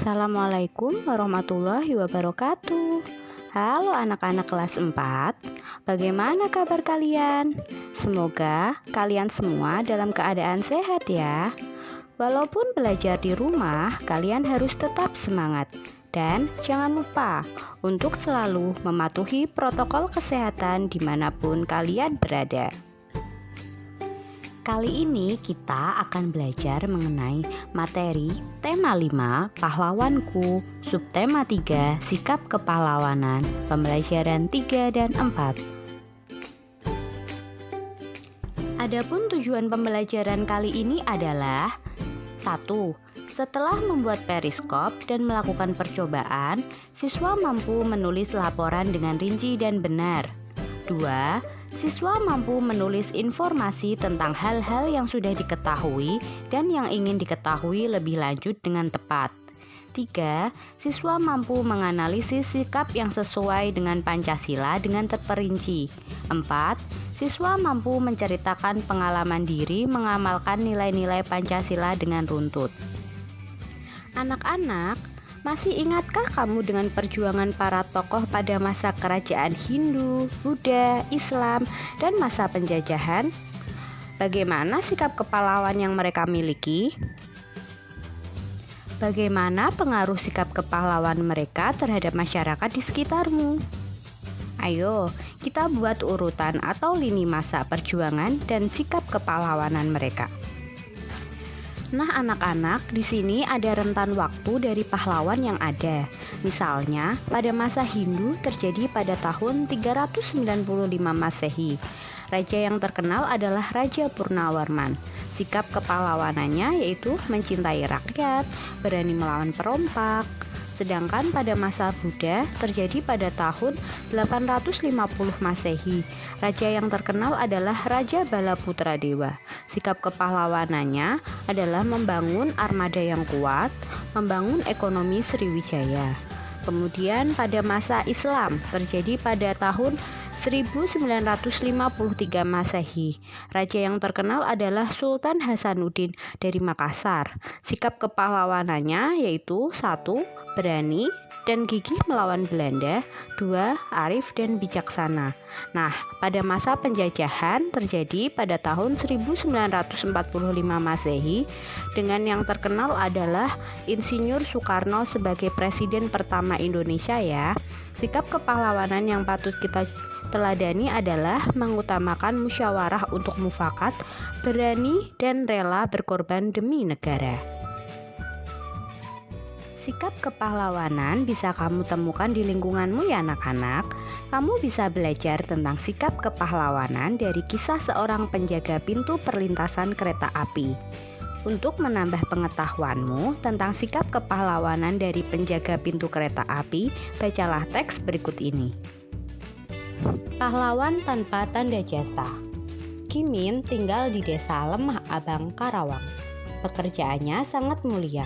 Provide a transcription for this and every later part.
Assalamualaikum warahmatullahi wabarakatuh. Halo anak-anak kelas 4, bagaimana kabar kalian? Semoga kalian semua dalam keadaan sehat ya. Walaupun belajar di rumah, kalian harus tetap semangat. Dan jangan lupa untuk selalu mematuhi protokol kesehatan dimanapun kalian berada. Kali ini kita akan belajar mengenai materi tema 5 Pahlawanku, subtema 3 Sikap Kepahlawanan, pembelajaran 3 dan 4. Adapun tujuan pembelajaran kali ini adalah 1. Setelah membuat periskop dan melakukan percobaan, siswa mampu menulis laporan dengan rinci dan benar. 2. Siswa mampu menulis informasi tentang hal-hal yang sudah diketahui dan yang ingin diketahui lebih lanjut dengan tepat. 3. Siswa mampu menganalisis sikap yang sesuai dengan Pancasila dengan terperinci. 4. Siswa mampu menceritakan pengalaman diri mengamalkan nilai-nilai Pancasila dengan runtut. Anak-anak, masih ingatkah kamu dengan perjuangan para tokoh pada masa kerajaan Hindu, Buddha, Islam, dan masa penjajahan? Bagaimana sikap kepahlawan yang mereka miliki? Bagaimana pengaruh sikap kepahlawan mereka terhadap masyarakat di sekitarmu? Ayo, kita buat urutan atau lini masa perjuangan dan sikap kepahlawanan mereka. Nah anak-anak, di sini ada rentan waktu dari pahlawan yang ada. Misalnya, pada masa Hindu terjadi pada tahun 395 Masehi. Raja yang terkenal adalah Raja Purnawarman. Sikap kepahlawanannya yaitu mencintai rakyat, berani melawan perompak. Sedangkan pada masa Buddha terjadi pada tahun 850 Masehi. Raja yang terkenal adalah Raja Balaputradewa. Sikap kepahlawanannya adalah membangun armada yang kuat, membangun ekonomi Sriwijaya. Kemudian pada masa Islam terjadi pada tahun 1953 Masehi. Raja yang terkenal adalah Sultan Hasanuddin dari Makassar. Sikap kepahlawanannya yaitu 1. Berani dan gigih melawan Belanda. 2. Arif dan bijaksana. Nah, pada masa penjajahan terjadi pada tahun 1945 Masehi dengan yang terkenal adalah Insinyur Soekarno sebagai presiden pertama Indonesia ya. Sikap kepahlawanan yang patut kita teladani adalah mengutamakan musyawarah untuk mufakat, berani dan rela berkorban demi negara. Sikap kepahlawanan bisa kamu temukan di lingkunganmu ya anak-anak. Kamu bisa belajar tentang sikap kepahlawanan dari kisah seorang penjaga pintu perlintasan kereta api. Untuk menambah pengetahuanmu tentang sikap kepahlawanan dari penjaga pintu kereta api, bacalah teks berikut ini. Pahlawan tanpa tanda jasa. Kimin tinggal di desa Lemah Abang, Karawang. Pekerjaannya sangat mulia.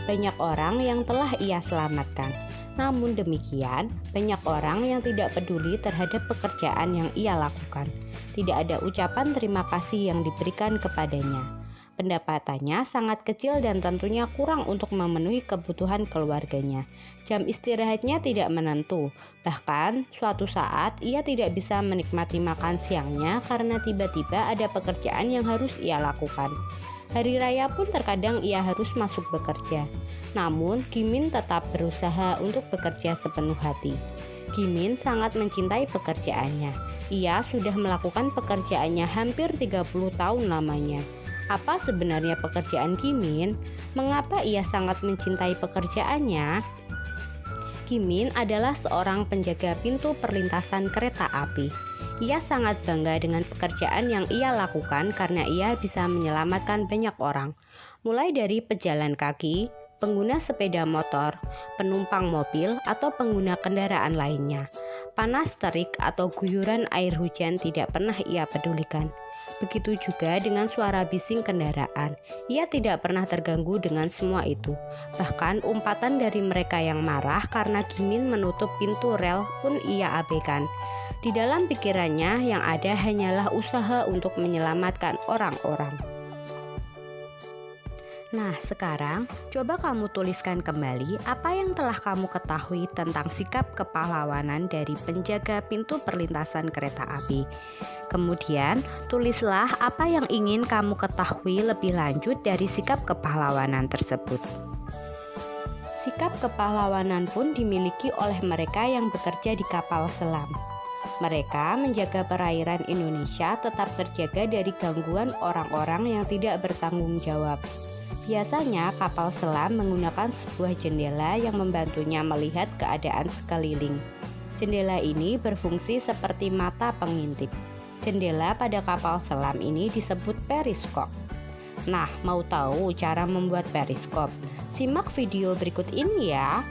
Banyak orang yang telah ia selamatkan. Namun demikian, banyak orang yang tidak peduli terhadap pekerjaan yang ia lakukan. Tidak ada ucapan terima kasih yang diberikan kepadanya. Pendapatannya sangat kecil dan tentunya kurang untuk memenuhi kebutuhan keluarganya. Jam istirahatnya tidak menentu. Bahkan, suatu saat ia tidak bisa menikmati makan siangnya karena tiba-tiba ada pekerjaan yang harus ia lakukan. Hari raya pun terkadang ia harus masuk bekerja. Namun, Kimin tetap berusaha untuk bekerja sepenuh hati. Kimin sangat mencintai pekerjaannya. Ia sudah melakukan pekerjaannya hampir 30 tahun lamanya. Apa sebenarnya pekerjaan Kimin? Mengapa ia sangat mencintai pekerjaannya? Kimin adalah seorang penjaga pintu perlintasan kereta api. Ia sangat bangga dengan pekerjaan yang ia lakukan karena ia bisa menyelamatkan banyak orang, mulai dari pejalan kaki, pengguna sepeda motor, penumpang mobil, atau pengguna kendaraan lainnya. Panas terik atau guyuran air hujan tidak pernah ia pedulikan. Begitu juga dengan suara bising kendaraan. Ia tidak pernah terganggu dengan semua itu. Bahkan umpatan dari mereka yang marah karena Kimin menutup pintu rel pun ia abaikan. Di dalam pikirannya yang ada hanyalah usaha untuk menyelamatkan orang-orang. Nah, sekarang coba kamu tuliskan kembali apa yang telah kamu ketahui tentang sikap kepahlawanan dari penjaga pintu perlintasan kereta api. Kemudian, tulislah apa yang ingin kamu ketahui lebih lanjut dari sikap kepahlawanan tersebut. Sikap kepahlawanan pun dimiliki oleh mereka yang bekerja di kapal selam. Mereka menjaga perairan Indonesia tetap terjaga dari gangguan orang-orang yang tidak bertanggung jawab. Biasanya kapal selam menggunakan sebuah jendela yang membantunya melihat keadaan sekeliling. Jendela ini berfungsi seperti mata pengintip. Jendela pada kapal selam ini disebut periskop. Nah, mau tahu cara membuat periskop? Simak video berikut ini ya.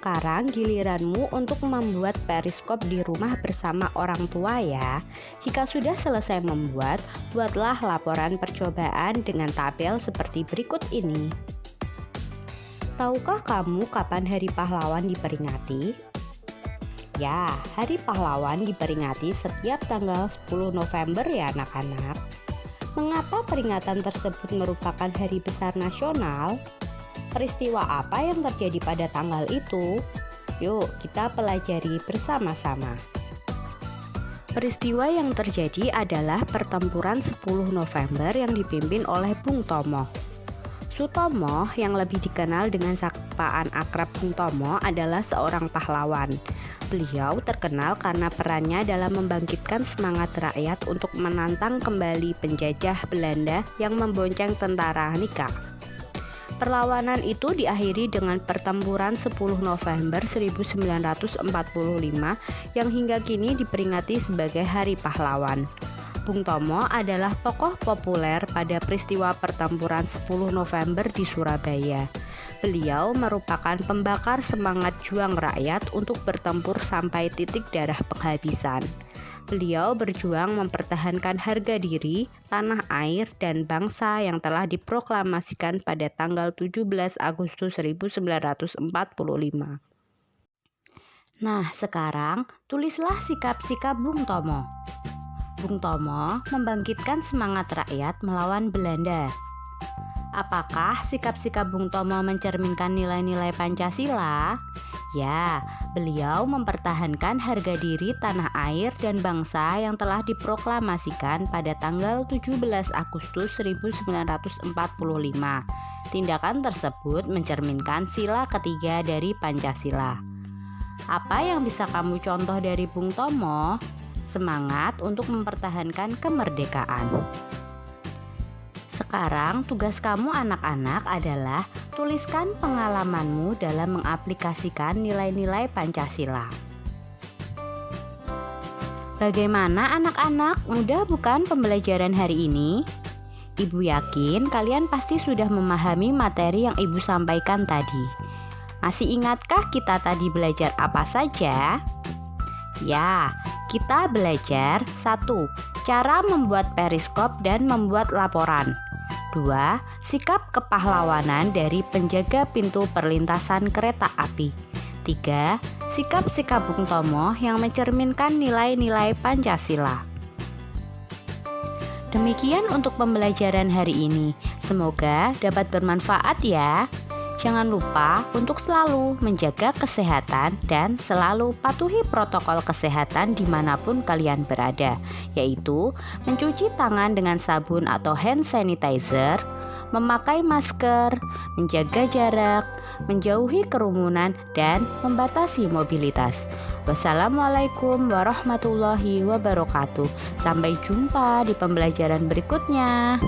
Sekarang giliranmu untuk membuat periskop di rumah bersama orang tua ya. Jika sudah selesai membuat, buatlah laporan percobaan dengan tabel seperti berikut ini. Tahukah kamu kapan Hari Pahlawan diperingati? Ya, Hari Pahlawan diperingati setiap tanggal 10 November ya anak-anak. Mengapa peringatan tersebut merupakan hari besar nasional? Peristiwa apa yang terjadi pada tanggal itu? Yuk, kita pelajari bersama-sama. Peristiwa yang terjadi adalah pertempuran 10 November yang dipimpin oleh Bung Tomo. Sutomo, yang lebih dikenal dengan sapaan akrab Bung Tomo, adalah seorang pahlawan. Beliau terkenal karena perannya dalam membangkitkan semangat rakyat untuk menantang kembali penjajah Belanda yang membonceng tentara Nika. Perlawanan itu diakhiri dengan pertempuran 10 November 1945 yang hingga kini diperingati sebagai Hari Pahlawan. Bung Tomo adalah tokoh populer pada peristiwa pertempuran 10 November di Surabaya. Beliau merupakan pembakar semangat juang rakyat untuk bertempur sampai titik darah penghabisan. Beliau berjuang mempertahankan harga diri, tanah air, dan bangsa yang telah diproklamasikan pada tanggal 17 Agustus 1945. Nah, sekarang tulislah sikap-sikap Bung Tomo. Bung Tomo membangkitkan semangat rakyat melawan Belanda. Apakah sikap-sikap Bung Tomo mencerminkan nilai-nilai Pancasila? Ya, beliau mempertahankan harga diri tanah air dan bangsa yang telah diproklamasikan pada tanggal 17 Agustus 1945. Tindakan tersebut mencerminkan sila ketiga dari Pancasila. Apa yang bisa kamu contoh dari Bung Tomo? Semangat untuk mempertahankan kemerdekaan. Sekarang tugas kamu anak-anak adalah tuliskan pengalamanmu dalam mengaplikasikan nilai-nilai Pancasila. Bagaimana anak-anak? Mudah bukan pembelajaran hari ini? Ibu yakin kalian pasti sudah memahami materi yang Ibu sampaikan tadi. Masih ingatkah kita tadi belajar apa saja? Ya, kita belajar 1. Cara membuat periskop dan membuat laporan. 2. Sikap kepahlawanan dari penjaga pintu perlintasan kereta api. 3. Sikap-sikap Bung Tomo yang mencerminkan nilai-nilai Pancasila. Demikian untuk pembelajaran hari ini. Semoga dapat bermanfaat ya. Jangan lupa untuk selalu menjaga kesehatan dan selalu patuhi protokol kesehatan dimanapun kalian berada, yaitu mencuci tangan dengan sabun atau hand sanitizer, memakai masker, menjaga jarak, menjauhi kerumunan, dan membatasi mobilitas. Wassalamualaikum warahmatullahi wabarakatuh. Sampai jumpa di pembelajaran berikutnya.